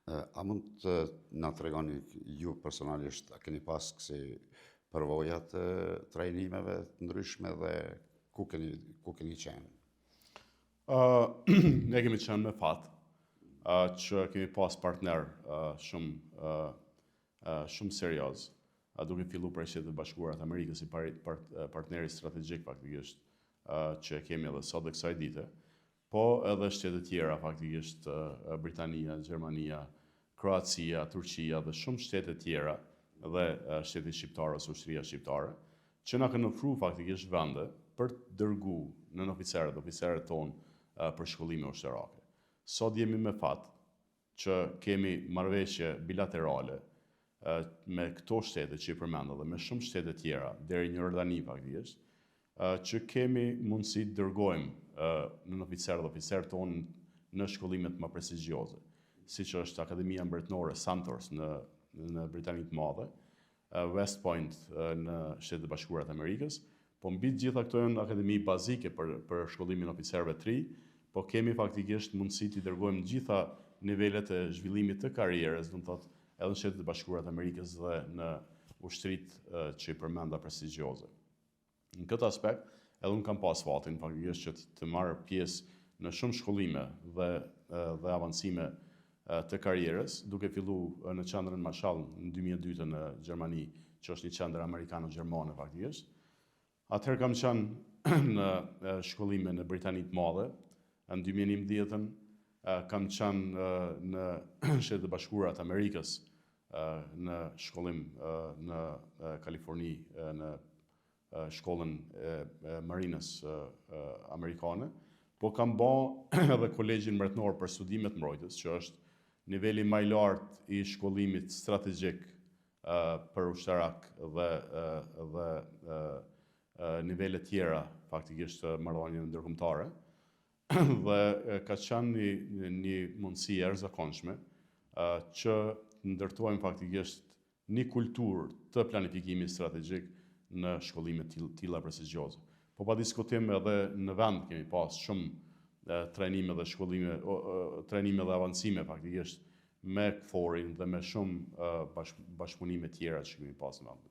A mund të na tregoni ju personalisht, a keni pas kësi përvoja të trajnimeve të ndryshme dhe ku keni qenë? Ne kemi qenë me fat që kemi pas partner shumë serioz, duke fillu prej Shtetet e Bashkuara të Amerikës si partneri strategjik faktikisht që kemi edhe sot dhe kësaj dite, po edhe shtete tjera faktikisht Britania, Gjermania, Kroacia, Turqia dhe shumë shtete tjera dhe shteti shqiptar ose ushtria shqiptare, që na kanë ofruar faktikisht vende për të dërgu nën oficerët tonë për shkollime ushtarake. Sot jemi me fat që kemi marrëveshje bilaterale me këto shtete që i përmenda dhe me shumë shtete tjera, deri në Jordani faktikisht, që kemi mundësi të dërgojmë nën oficerët tonë në shkollimet më prestigjioze, siç është Akademia Mbretërore Sandhurst në Britaninë të Madhe, West Point në Shtetet e Bashkuara të Amerikës, po mbi të gjitha këto janë akademi bazike për shkollimin e oficerëve të ri, po kemi faktikisht mundësi të dërgojmë gjitha nivelet e zhvillimit të karrierës, do të thotë edhe në Shtetet e Bashkuara të Amerikës dhe në ushtritë që i përmenda prestigjioze. Në këtë aspekt, edhe unë kam pas fatin faktikisht që të marr pjesë në shumë shkollime dhe avancime të karrierës, duke fillu në qendrën Marshall në 2002 në Gjermani, që është një qendër amerikano-gjermane faktikisht. Atëherë kam qenë në shkollime në Britaninë të Madhe, në 2011 kam qenë në Shtetet e Bashkuara të Amerikës, në shkollim në Kaliforni, në shkollën e Marinës Amerikane, po kam bë edhe Kolegjin Mbretëror për Studimet Mbrojtës, që është niveli më i lartë i shkollimit strategjik për ushtarak dhe nivele tjera faktikisht të marrëdhënieve ndërkombëtare, dhe ka qenë një mundësi e jashtëzakonshme që ndërtojmë faktikisht një kulturë të planifikimit strategjik në shkollime të tilla prestigjioze. Po pa diskutim edhe në vend kemi pas shumë trajnime dhe shkollime, trajnime dhe avancime faktikisht me KFOR-in dhe me shumë bashkëpunime tjera që kemi pas në vend.